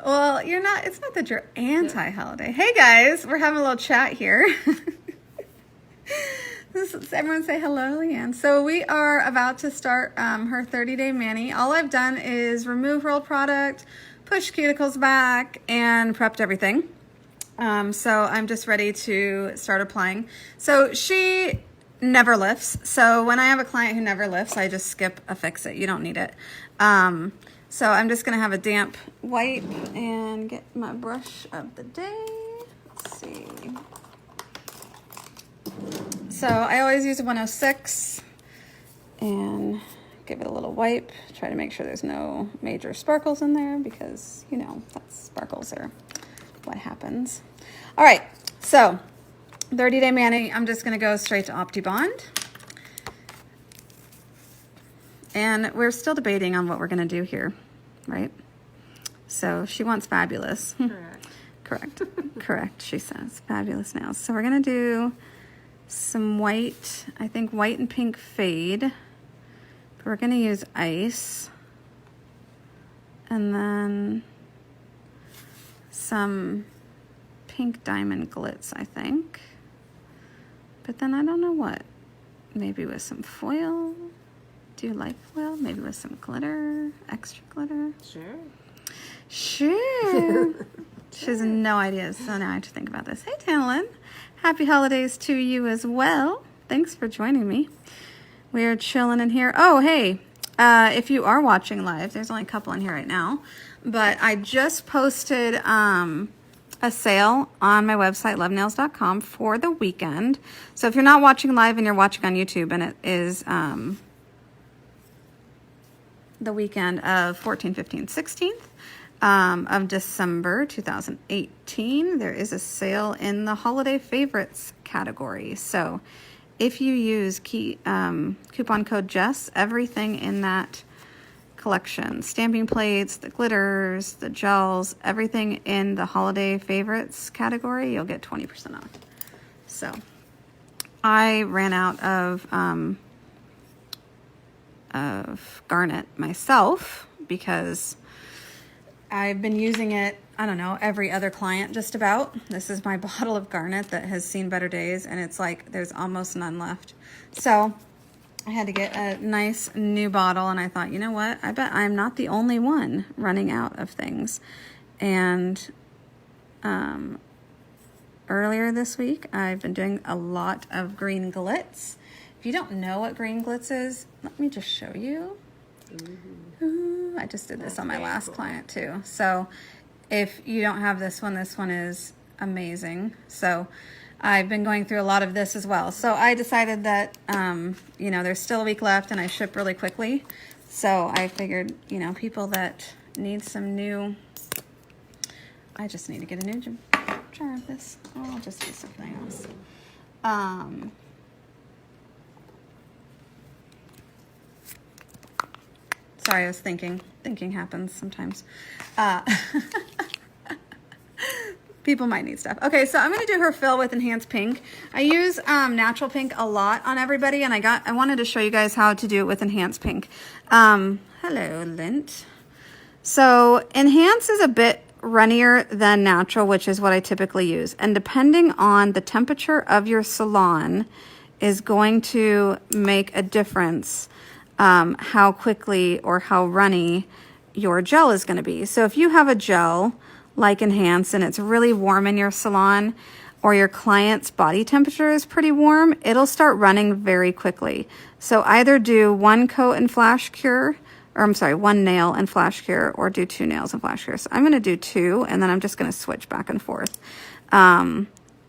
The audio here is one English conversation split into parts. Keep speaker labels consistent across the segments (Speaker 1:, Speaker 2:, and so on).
Speaker 1: Well, you're not, it's not that you're anti-holiday. Hey guys, we're having a little chat here. Everyone say hello, Leanne. So we are about to start her 30-day mani. All I've done is remove rolled product, push cuticles back, and prepped everything. So I'm just ready to start applying. So she never lifts. So when I have a client who never lifts, I just skip a fix it. You don't need it. So I'm just going to have a damp wipe and get my brush of the day. Let's see. So I always use a 106 and give it a little wipe. Try to make sure there's no major sparkles in there because, you know, sparkles are what happens. All right, so 30-day mani, I'm just going to go straight to OptiBond. And we're still debating on what we're going to do here, right? So she wants fabulous. Correct, she says. Fabulous nails. So we're going to do some white, I think white and pink fade. But we're going to use ice. And then some pink diamond glitz, I think. But then I don't know what. Maybe with some foil. Do you like foil? Maybe with some glitter, extra glitter? Sure. She has no idea, so now I have to think about this. Hey, Tanalyn. Happy holidays to you as well. Thanks for joining me. We are chilling in here. Oh, hey, if you are watching live, there's only a couple in here right now, but I just posted a sale on my website, lovenails.com, for the weekend. So if you're not watching live and you're watching on YouTube, and it is the weekend of 14th, 15th, 16th of December 2018. There is a sale in the holiday favorites category. So if you use coupon code Jess, everything in that collection, stamping plates, the glitters, the gels, everything in the holiday favorites category, you'll get 20% off. So I ran out of garnet myself because I've been using it, I don't know, every other client just about. This is my bottle of garnet that has seen better days, and it's like there's almost none left. So I had to get a nice new bottle, and I thought, you know what? I bet I'm not the only one running out of things. And earlier this week, I've been doing a lot of green glitz. If you don't know what green glitz is, let me just show you. Ooh, I just did this on my last client too. So if you don't have this one is amazing. So I've been going through a lot of this as well. So I decided that, you know, there's still a week left and I ship really quickly. So I figured, you know, people that need some new, I just need to get a new jar of this. Oh, I'll just do something else. Sorry, I was thinking. Thinking happens sometimes. People might need stuff. Okay, so I'm going to do her fill with Enhanced Pink. I use Natural Pink a lot on everybody, and I wanted to show you guys how to do it with Enhanced Pink. Hello, Lint. So Enhance is a bit runnier than Natural, which is what I typically use. And depending on the temperature of your salon is going to make a difference how quickly or how runny your gel is going to be. So if you have a gel like Enhance and it's really warm in your salon, or your client's body temperature is pretty warm, it'll start running very quickly. So either do one coat and flash cure, or I'm sorry, one nail and flash cure, or do two nails and flash cure. So I'm going to do two, and then I'm just going to switch back and forth.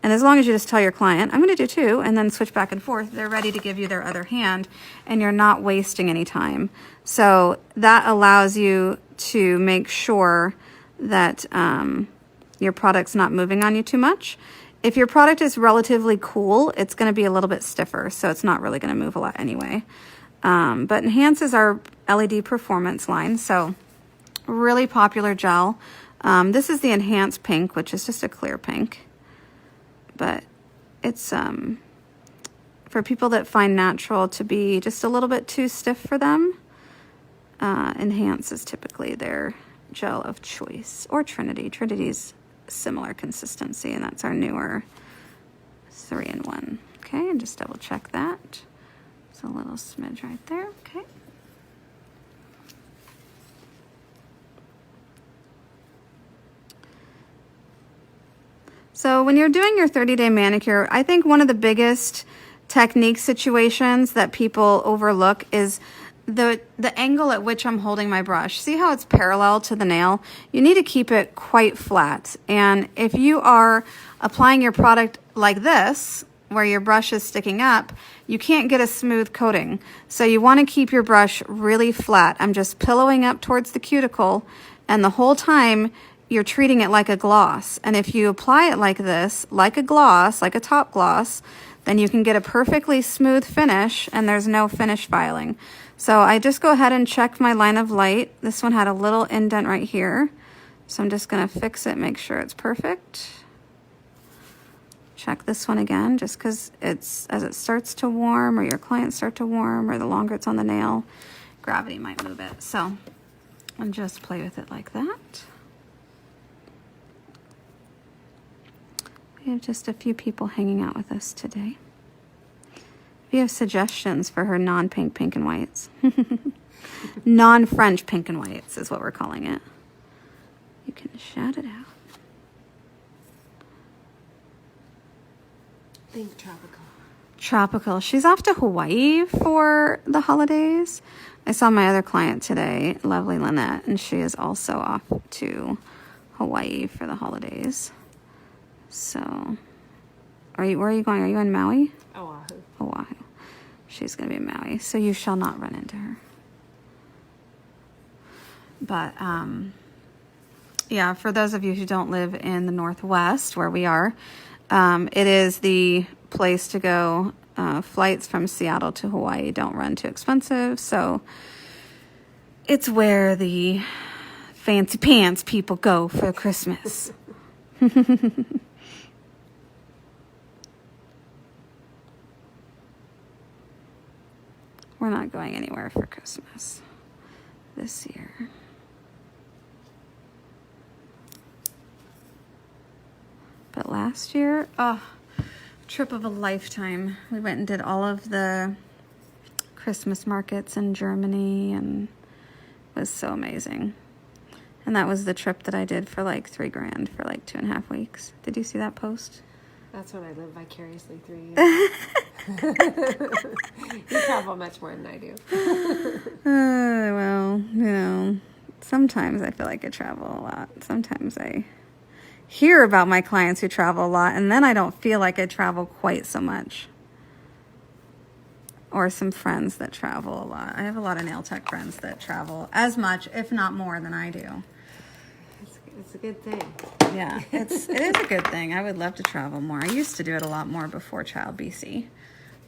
Speaker 1: And as long as you just tell your client, I'm going to do two, and then switch back and forth, they're ready to give you their other hand, and you're not wasting any time. So that allows you to make sure that your product's not moving on you too much. If your product is relatively cool, it's going to be a little bit stiffer, so it's not really going to move a lot anyway. But Enhance is our LED performance line, so really popular gel. This is the Enhanced Pink, which is just a clear pink. But it's for people that find Natural to be just a little bit too stiff for them. Enhance is typically their gel of choice, or Trinity. Trinity's similar consistency, and that's our newer 3-in-1. Okay, and just double check that. It's a little smidge right there. Okay. So when you're doing your 30-day manicure, I think one of the biggest technique situations that people overlook is the angle at which I'm holding my brush. See how it's parallel to the nail? You need to keep it quite flat. And if you are applying your product like this, where your brush is sticking up, you can't get a smooth coating. So you want to keep your brush really flat. I'm just pillowing up towards the cuticle, and the whole time you're treating it like a gloss. And if you apply it like this, like a gloss, like a top gloss, then you can get a perfectly smooth finish, and there's no finish filing. So I just go ahead and check my line of light. This one had a little indent right here. So I'm just gonna fix it, make sure it's perfect. Check this one again, just because as it starts to warm, or your clients start to warm, or the longer it's on the nail, gravity might move it. So I'll just play with it like that. We have just a few people hanging out with us today. If you have suggestions for her non-pink pink and whites, non-French pink and whites is what we're calling it, you can shout it out.
Speaker 2: Think tropical.
Speaker 1: Tropical. She's off to Hawaii for the holidays. I saw my other client today, lovely Lynette, and she is also off to Hawaii for the holidays. So, where are you going? Are you in Maui?
Speaker 2: Oahu.
Speaker 1: Oahu. She's going to be in Maui, so you shall not run into her. But, yeah, for those of you who don't live in the Northwest, where we are, it is the place to go. Flights from Seattle to Hawaii don't run too expensive, so it's where the fancy pants people go for Christmas. We're not going anywhere for Christmas this year. But last year, trip of a lifetime. We went and did all of the Christmas markets in Germany, and it was so amazing. And that was the trip that I did for like $3,000 for like 2.5 weeks. Did you see that post?
Speaker 2: That's what I live vicariously through you. You travel much more than I do.
Speaker 1: Well, you know, sometimes I feel like I travel a lot. Sometimes I hear about my clients who travel a lot, and then I don't feel like I travel quite so much. Or some friends that travel a lot. I have a lot of nail tech friends that travel as much, if not more, than I do.
Speaker 2: It's a good thing.
Speaker 1: Yeah, it is a good thing. I would love to travel more. I used to do it a lot more before Child BC.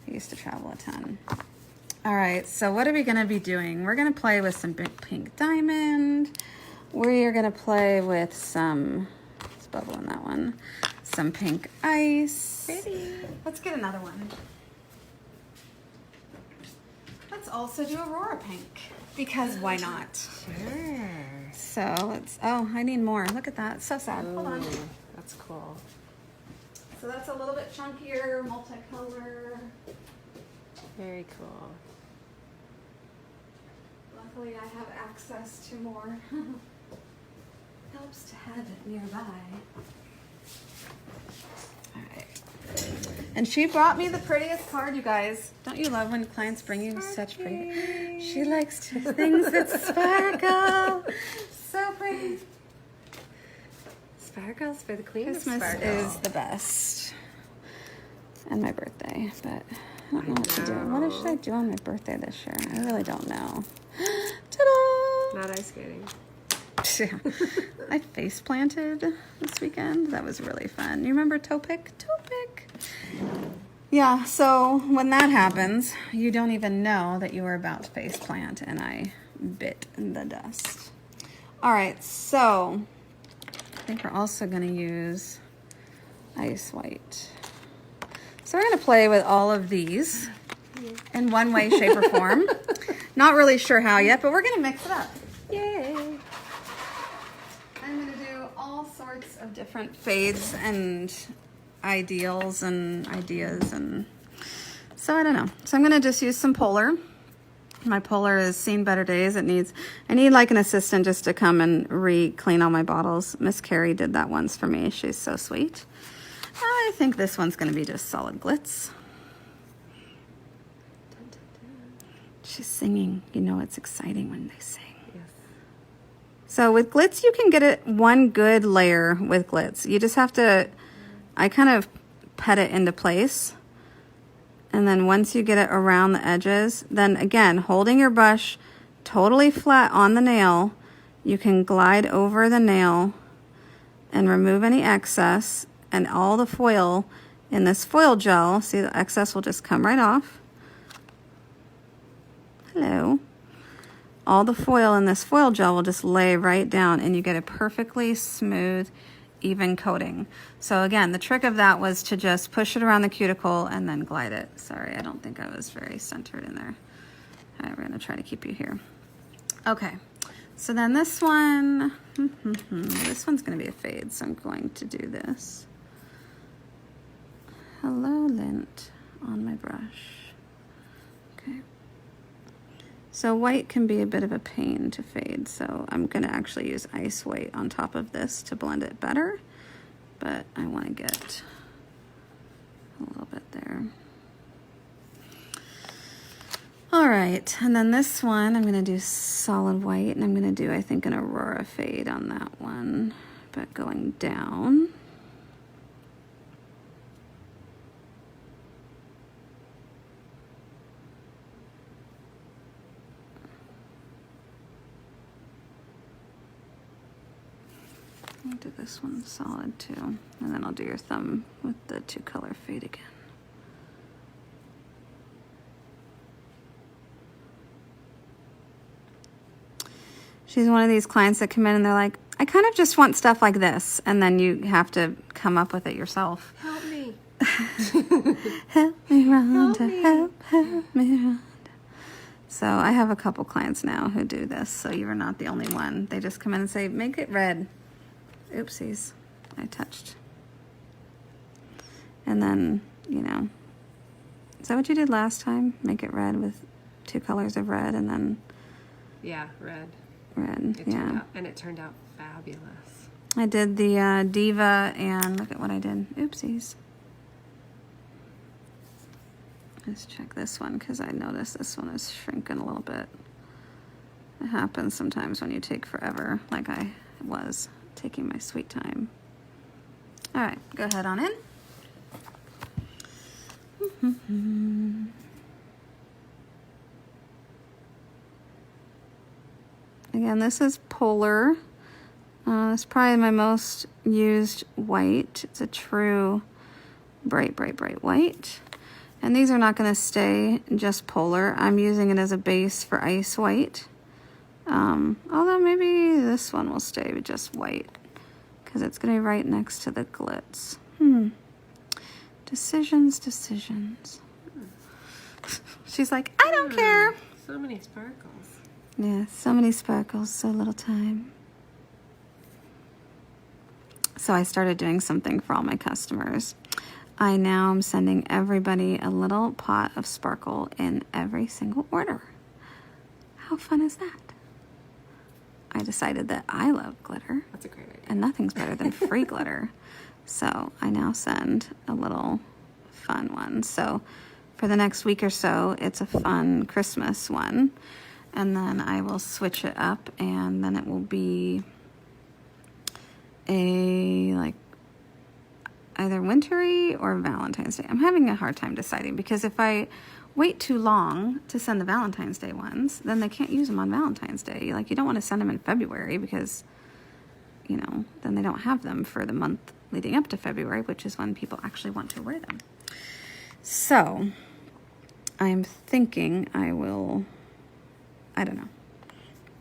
Speaker 1: I used to travel a ton. All right, so what are we going to be doing? We're going to play with some pink diamond. We are going to play with some, let's bubble in that one, some pink ice.
Speaker 2: Pretty.
Speaker 1: Let's get another one. Let's also do Aurora pink, because why not?
Speaker 2: Sure.
Speaker 1: So let's, I need more. Look at that. So sad. Hold on.
Speaker 2: That's cool.
Speaker 1: So that's a little bit chunkier, multicolor.
Speaker 2: Very cool.
Speaker 1: Luckily I have access to more. Helps to have it nearby. All right. And she brought me the prettiest card, you guys. Don't you love when clients bring you such pretty? She likes things that sparkle. So pretty.
Speaker 2: Sparkles for the queen.
Speaker 1: Christmas is the best. And my birthday, but I don't know what to do. What should I do on my birthday this year? I really don't know. Ta-da!
Speaker 2: Not ice skating.
Speaker 1: I face planted this weekend. That was really fun. You remember toe pick? Toe pick. Yeah, so when that happens, you don't even know that you were about to face plant, and I bit the dust. All right, so I think we're also going to use ice white. So we're going to play with all of these in one way, shape, or form. Not really sure how yet, but we're going to mix it up.
Speaker 2: Yay!
Speaker 1: sorts of different fades and ideals and ideas, and so I don't know. So I'm gonna just use some Polar. My Polar has seen better days. I need like an assistant just to come and re-clean all my bottles. Miss Carrie did that once for me. She's so sweet. I think this one's gonna be just solid glitz. She's singing. You know it's exciting when they sing.
Speaker 2: Yes.
Speaker 1: So with glitz, you can get it one good layer with glitz. You just have to, I kind of pet it into place. And then once you get it around the edges, then again, holding your brush totally flat on the nail, you can glide over the nail and remove any excess, and all the foil in this foil gel, see the excess will just come right off. Hello. All the foil in this foil gel will just lay right down, and you get a perfectly smooth, even coating. So again, the trick of that was to just push it around the cuticle and then glide it. Sorry, I don't think I was very centered in there. All right, we're gonna try to keep you here. Okay, so then this one, this one's gonna be a fade, so I'm going to do this. Hello, lint on my brush. Okay. So white can be a bit of a pain to fade, so I'm gonna actually use ice white on top of this to blend it better, but I wanna get a little bit there. All right, and then this one, I'm gonna do solid white, and I'm gonna do, I think, an Aurora fade on that one, but going down. I'll do this one solid too, and then I'll do your thumb with the 2-color fade again. She's one of these clients that come in and they're like, I kind of just want stuff like this, and then you have to come up with it yourself.
Speaker 2: Help me.
Speaker 1: Help me, Rhonda, help me, Rhonda. So I have a couple clients now who do this, so you're not the only one. They just come in and say, make it red. Oopsies, I touched. And then, you know, is that what you did last time? Make it red with 2 colors of red, and then
Speaker 2: Yeah, red.
Speaker 1: red, yeah.
Speaker 2: It turned out fabulous.
Speaker 1: I did the Diva, and look at what I did. Oopsies. Let's check this one, because I noticed this one is shrinking a little bit. It happens sometimes when you take forever, like I was taking my sweet time. All right, go ahead on in. Again, this is Polar. It's probably my most used white. It's a true bright, bright, bright white. And these are not going to stay just Polar. I'm using it as a base for ice white. Although maybe this one will stay with just white, because it's going to be right next to the glitz. Decisions. She's like, I don't care.
Speaker 2: So many sparkles.
Speaker 1: Yeah, so many sparkles, so little time. So I started doing something for all my customers. I now am sending everybody a little pot of sparkle in every single order. How fun is that? I decided that I love glitter.
Speaker 2: That's a great idea.
Speaker 1: And nothing's better than free glitter. So I now send a little fun one. So for the next week or so, it's a fun Christmas one. And then I will switch it up, and then it will be a like either wintry or Valentine's Day. I'm having a hard time deciding, because if I wait too long to send the Valentine's Day ones, then they can't use them on Valentine's Day. Like, you don't want to send them in February, because, you know, then they don't have them for the month leading up to February, which is when people actually want to wear them. So I'm thinking I will, I don't know,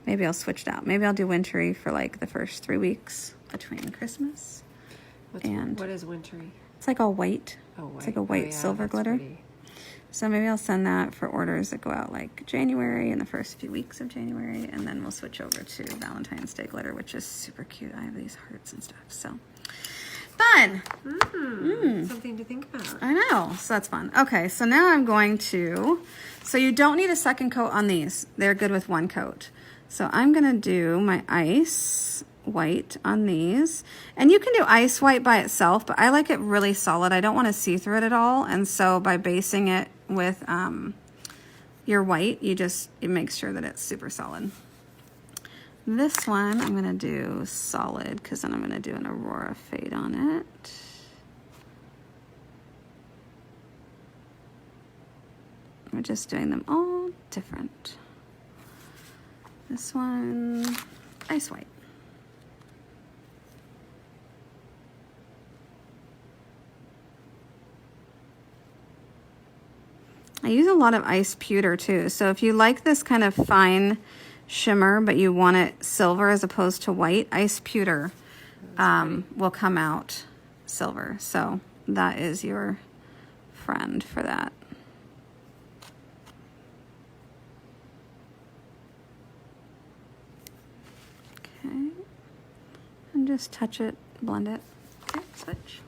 Speaker 1: maybe I'll switch it out. Maybe I'll do wintry for like the first 3 weeks between Christmas.
Speaker 2: What is wintry?
Speaker 1: It's like all white.
Speaker 2: Oh, white.
Speaker 1: It's like a white silver
Speaker 2: that's
Speaker 1: glitter.
Speaker 2: pretty.
Speaker 1: So maybe I'll send that for orders that go out like January, in the first few weeks of January, and then we'll switch over to Valentine's Day glitter, which is super cute. I have these hearts and stuff, so fun.
Speaker 2: Something to think about.
Speaker 1: I know, so that's fun. Okay, so now I'm going to, so you don't need a second coat on these. They're good with one coat. So I'm gonna do my ice white on these, and you can do ice white by itself, but I like it really solid. I don't want to see through it at all, and so by basing it with your white, it makes sure that it's super solid. This one I'm gonna do solid, because then I'm gonna do an Aurora fade on it. We're just doing them all different. This one, ice white. I use a lot of ice pewter too. So if you like this kind of fine shimmer, but you want it silver as opposed to white, ice pewter will come out silver. So that is your friend for that. Okay. And just touch it, blend it. Okay, switch.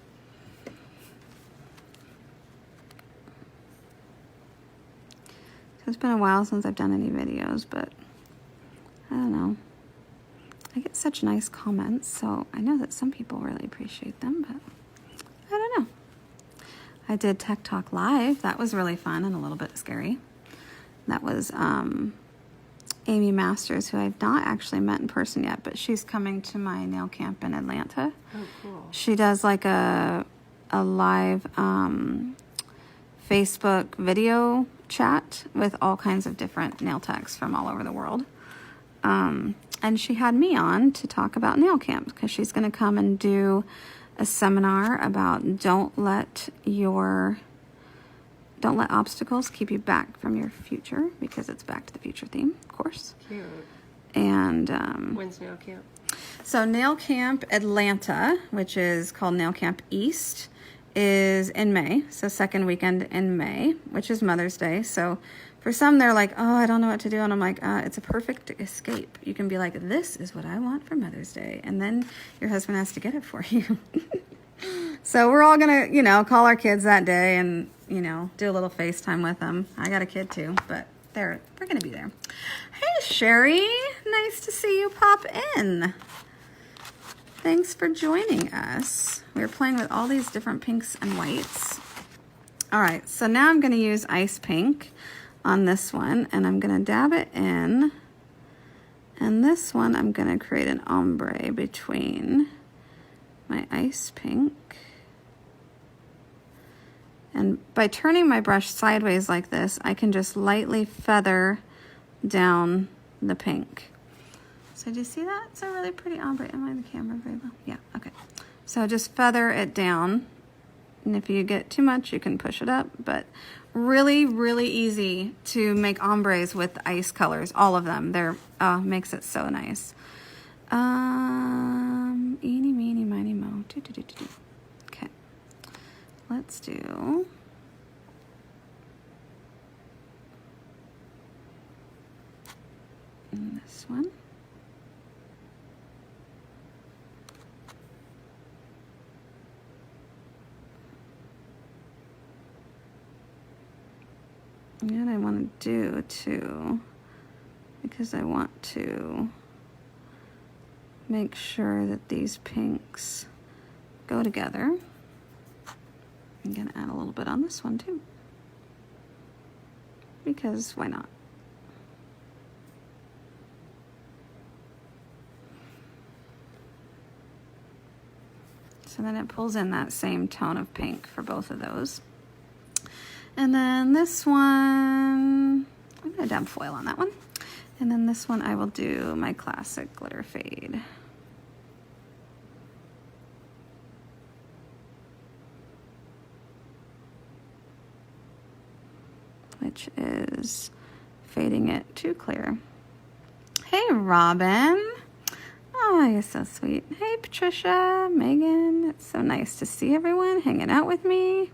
Speaker 1: It's been a while since I've done any videos, but I don't know. I get such nice comments, so I know that some people really appreciate them, but I don't know. I did Tech Talk Live. That was really fun and a little bit scary. That was Amy Masters, who I've not actually met in person yet, but she's coming to my nail camp in Atlanta.
Speaker 2: Oh, cool.
Speaker 1: She does like a live Facebook video chat with all kinds of different nail techs from all over the world. And she had me on to talk about nail camp, because she's going to come and do a seminar about don't let obstacles keep you back from your future, because it's Back to the Future theme, of course.
Speaker 2: Cute.
Speaker 1: And
Speaker 2: When's nail camp?
Speaker 1: so Nail Camp Atlanta, which is called Nail Camp East, is in May. So second weekend in May, which is Mother's Day. So for some, they're like, oh, I don't know what to do. And I'm like, it's a perfect escape. You can be like, this is what I want for Mother's Day. And then your husband has to get it for you. So we're all going to, call our kids that day and, do a little FaceTime with them. I got a kid too, but we're going to be there. Hey, Sherry. Nice to see you pop in. Thanks for joining us. We're playing with all these different pinks and whites. All right, so now I'm going to use ice pink on this one, and I'm going to dab it in. And this one, I'm going to create an ombre between my ice pink. And by turning my brush sideways like this, I can just lightly feather down the pink. So do you see that? It's a really pretty ombre. Am I in the camera very well? Yeah, okay. So just feather it down. And if you get too much, you can push it up. But really, really easy to make ombres with ice colors. All of them. They're makes it so nice. Eeny, meeny, miny, mo. Okay. Let's do... this one. And I want to do too, because I want to make sure that these pinks go together. I'm going to add a little bit on this one too, because why not? So then it pulls in that same tone of pink for both of those. And then this one, I'm going to dab foil on that one. And then this one I will do my classic glitter fade. Which is fading it to clear. Hey, Robin. Oh, you're so sweet. Hey, Patricia, Megan. It's so nice to see everyone hanging out with me.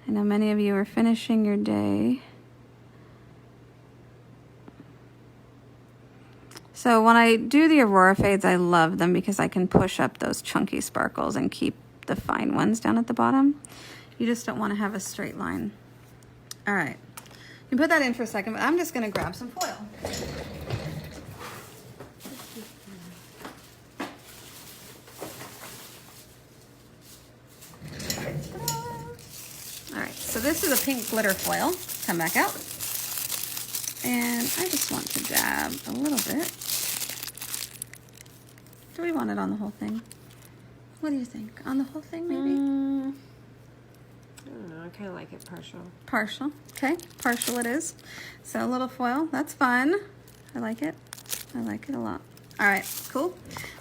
Speaker 1: I know many of you are finishing your day. So when I do the Aurora fades, I love them because I can push up those chunky sparkles and keep the fine ones down at the bottom. You just don't want to have a straight line. All right, you can put that in for a second, but I'm just going to grab some foil. All right, so this is a pink glitter foil. Come back out. And I just want to dab a little bit. Do we want it on the whole thing? What do you think? On the whole thing, maybe?
Speaker 2: I don't know. I kind of like it partial.
Speaker 1: Partial. Okay, partial it is. So a little foil. That's fun. I like it. I like it a lot. All right, cool.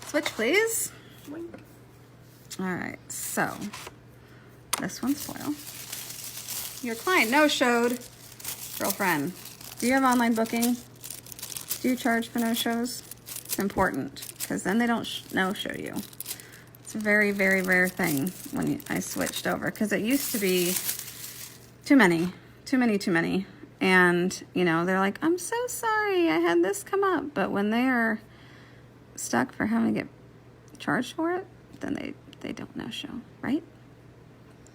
Speaker 1: Switch, please.
Speaker 2: Wink.
Speaker 1: All right, so this one's foil. Your client no-showed. Girlfriend, do you have online booking? Do you charge for no-shows? It's important because then they don't no-show you. It's a very, very rare thing when I switched over because it used to be too many. And, you know, they're like, I'm so sorry I had this come up. But when they are stuck for having to get charged for it, then they don't no-show, right?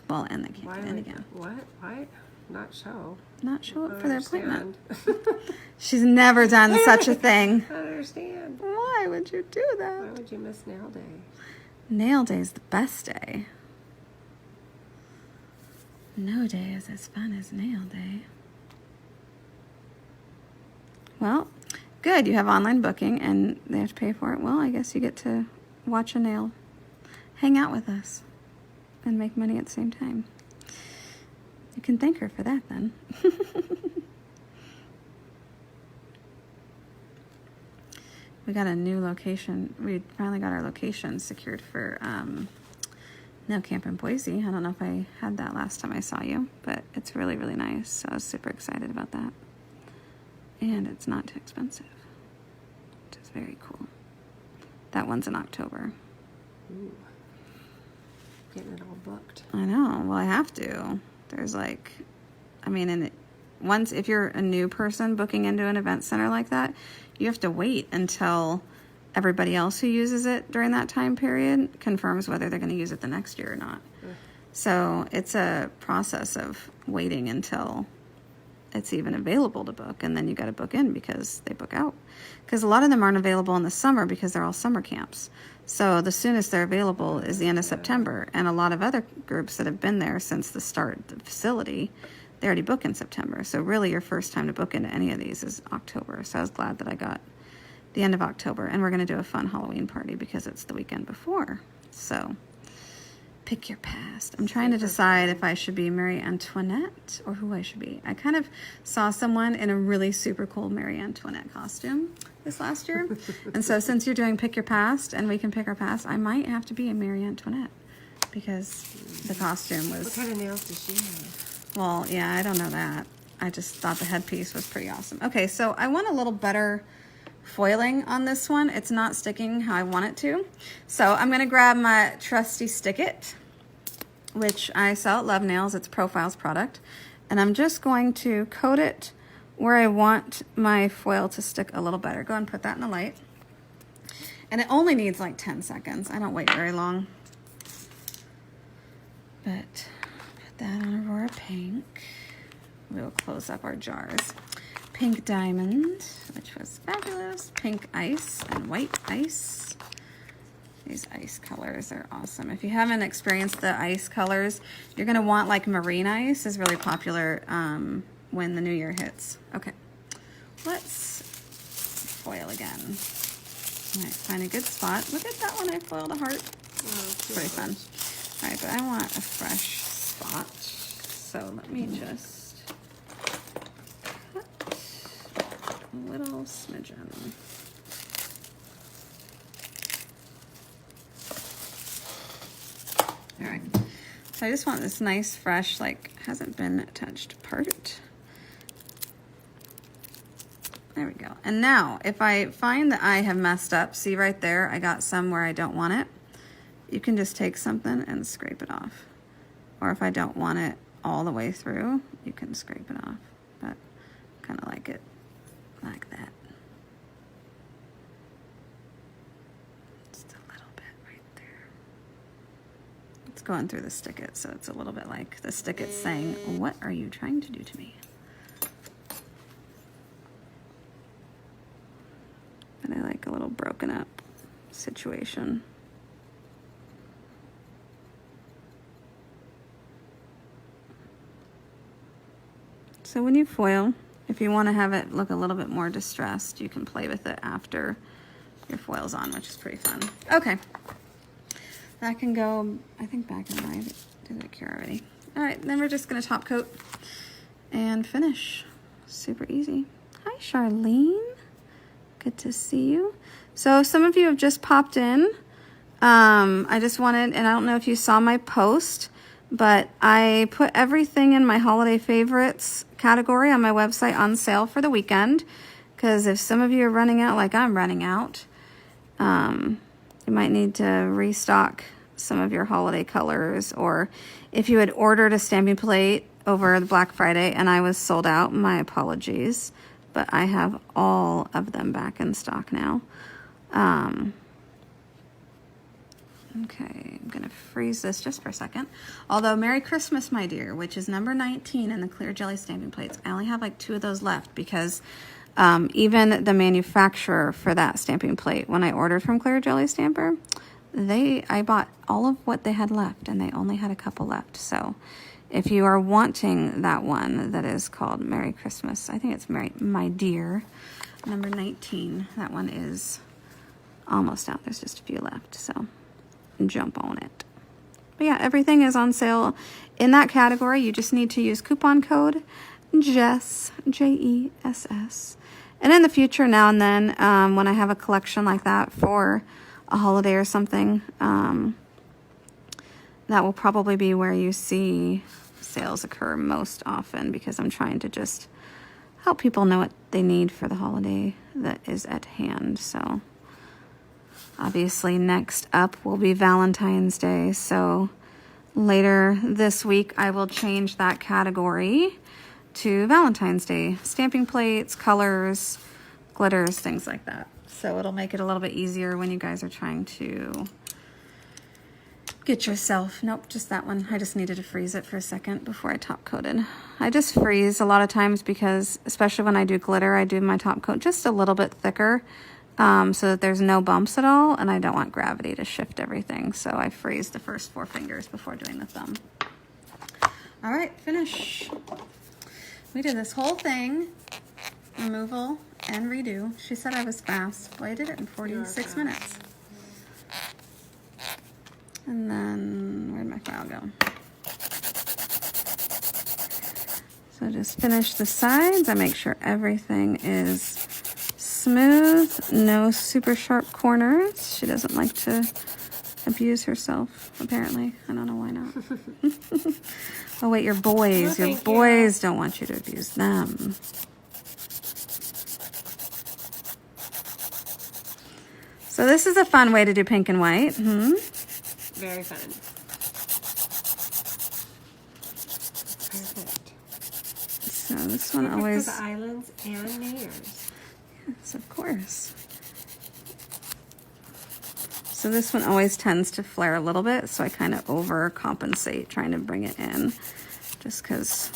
Speaker 1: Well, and they can't get in again.
Speaker 2: What? Why? Not show?
Speaker 1: Not show up for their appointment.
Speaker 2: Understand.
Speaker 1: She's never done such a thing.
Speaker 2: I don't understand.
Speaker 1: Why would you do that?
Speaker 2: Why would you miss nail day?
Speaker 1: Nail day is the best day. No day is as fun as nail day. Well, good. You have online booking and they have to pay for it. Well, I guess you get to watch a nail. Hang out with us and make money at the same time. You can thank her for that then. We got a new location. We finally got our location secured for Nail Camp in Boise. I don't know if I had that last time I saw you, but it's really, really nice. So I was super excited about that. And it's not too expensive, which is very cool. That one's in October.
Speaker 2: Ooh. Getting it all booked.
Speaker 1: I know. Well, I have to. There's like, I mean, and once, if you're a new person booking into an event center like that, you have to wait until everybody else who uses it during that time period confirms whether they're going to use it the next year or not. So it's a process of waiting until it's even available to book, and then you got to book in because they book out. Because a lot of them aren't available in the summer because they're all summer camps. So the soonest they're available is the end of September, and a lot of other groups that have been there since the start of the facility, they already book in September. So really your first time to book into any of these is October. So I was glad that I got the end of October, and we're going to do a fun Halloween party because it's the weekend before. So pick your past. I'm trying to decide if I should be Marie Antoinette or who I should be. I kind of saw someone in a really super cool Marie Antoinette costume this last year. And so since you're doing pick your past and we can pick our past, I might have to be a Marie Antoinette because the costume was...
Speaker 2: What kind of nails does she have?
Speaker 1: Well, yeah, I don't know that. I just thought the headpiece was pretty awesome. Okay, so I want a little better foiling on this one. It's not sticking how I want it to. So I'm going to grab my trusty Stick It, which I sell at Love Nails. It's Profiles product. And I'm just going to coat it where I want my foil to stick a little better. Go ahead and put that in the light. And it only needs like 10 seconds. I don't wait very long. But put that on Aurora Pink. We'll close up our jars. Pink Diamond, which was fabulous. Pink Ice and White Ice. These ice colors are awesome. If you haven't experienced the ice colors, you're going to want like Marine Ice is really popular when the new year hits. Okay, let's foil again. All right, find a good spot. Look at that one, I foiled a heart.
Speaker 2: Oh,
Speaker 1: It's pretty fun. All right, but I want a fresh spot. So let me just cut a little smidgen. All right, so I just want this nice, fresh, like hasn't been touched part. There we go. And now, if I find that I have messed up, see right there, I got some where I don't want it. You can just take something and scrape it off. Or if I don't want it all the way through, you can scrape it off, but kind of like it like that. Just a little bit right there. It's going through the stick-it, so it's a little bit like the stick-it saying, what are you trying to do to me? But I like a little broken up situation. So when you foil, if you want to have it look a little bit more distressed, you can play with it after your foil's on, which is pretty fun. Okay. That can go, I think, back in my, did it cure already? All right, then we're just going to top coat and finish. Super easy. Hi, Charlene. Good to see you. So some of you have just popped in. I just wanted, and I don't know if you saw my post, but I put everything in my holiday favorites category on my website on sale for the weekend. Because if some of you are running out like I'm running out, you might need to restock some of your holiday colors. Or if you had ordered a stamping plate over the Black Friday and I was sold out, my apologies. But I have all of them back in stock now. Okay, I'm gonna freeze this just for a second. Although Merry Christmas, my dear, which is number 19 in the clear jelly stamping plates, I only have like 2 of those left because even the manufacturer for that stamping plate, when I ordered from Clear Jelly Stamper, I bought all of what they had left and they only had a couple left. So if you are wanting that one that is called Merry Christmas, I think it's My Dear, number 19, that one is almost out. There's just a few left, so jump on it. But yeah, everything is on sale in that category. You just need to use coupon code JESS, Jess. And in the future, now and then, when I have a collection like that for a holiday or something, that will probably be where you see sales occur most often, because I'm trying to just help people know what they need for the holiday that is at hand. So obviously next up will be Valentine's Day. So later this week, I will change that category to Valentine's Day. Stamping plates, colors, glitters, things like that. So it'll make it a little bit easier when you guys are trying to get yourself, nope, just that one. I just needed to freeze it for a second before I top coated. I just freeze a lot of times because, especially when I do glitter, I do my top coat just a little bit thicker so that there's no bumps at all, and I don't want gravity to shift everything. So I freeze the first 4 fingers before doing the thumb. All right, finish. We did this whole thing, removal and redo. She said I was fast. Well, I did it in 46 minutes. And then, where'd my file go? So just finish the sides. I make sure everything is smooth, no super sharp corners. She doesn't like to abuse herself, apparently. I don't know why not. Oh wait, your boys. Your boys don't want you to abuse them. So this is a fun way to do pink and white.
Speaker 2: Very fun. Perfect.
Speaker 1: So this one always...
Speaker 2: For the islands and New Year's.
Speaker 1: Yes, of course. So this one always tends to flare a little bit, so I kind of overcompensate trying to bring it in, just because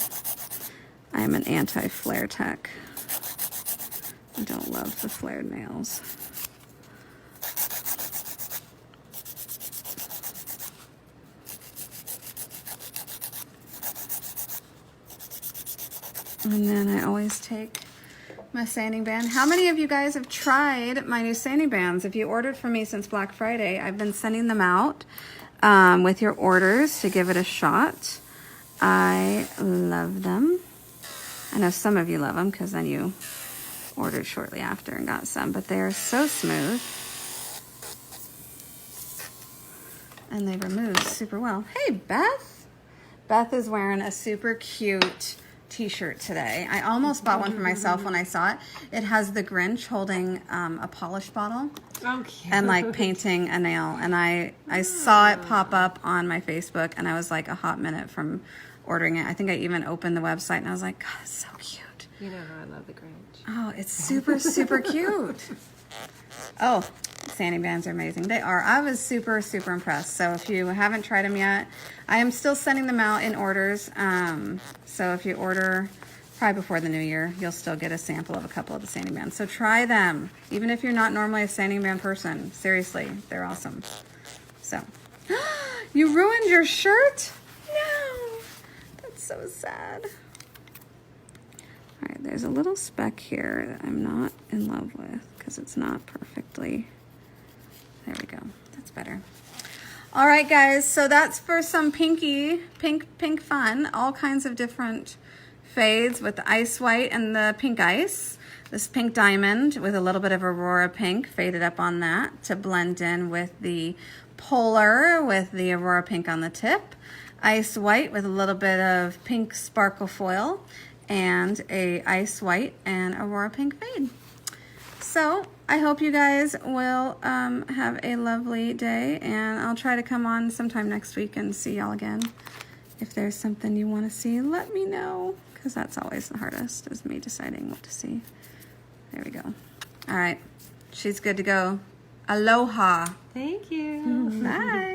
Speaker 1: I'm an anti-flare tech. I don't love the flared nails. And then I always take my sanding band. How many of you guys have tried my new sanding bands? If you ordered from me since Black Friday, I've been sending them out with your orders to give it a shot. I love them. I know some of you love them because then you ordered shortly after and got some, but they're so smooth. And they remove super well. Hey, Beth. Beth is wearing a super cute t-shirt today. I almost bought one for myself when I saw it. It has the Grinch holding a polish bottle and like painting a nail. And I saw it pop up on my Facebook, and I was like a hot minute from ordering it. I think I even opened the website and I was like, God, it's so cute.
Speaker 2: You know how I love the Grinch.
Speaker 1: Oh, it's super, super cute. Oh, sanding bands are amazing. They are. I was super, super impressed. So if you haven't tried them yet, I am still sending them out in orders. So if you order probably before the new year, you'll still get a sample of a couple of the sanding bands. So try them, even if you're not normally a sanding band person. Seriously, they're awesome. So, you ruined your shirt? No, that's so sad. All right, there's a little speck here that I'm not in love with because it's not perfectly. There we go. That's better. All right, guys. So that's for some pink fun. All kinds of different fades with the ice white and the pink ice. This pink diamond with a little bit of Aurora pink faded up on that to blend in with the polar with the Aurora pink on the tip. Ice white with a little bit of pink sparkle foil and a ice white and Aurora pink fade. So I hope you guys will have a lovely day, and I'll try to come on sometime next week and see y'all again. If there's something you want to see, let me know, because that's always the hardest, is me deciding what to see. There we go. All right. She's good to go. Aloha.
Speaker 2: Thank you.
Speaker 1: Bye.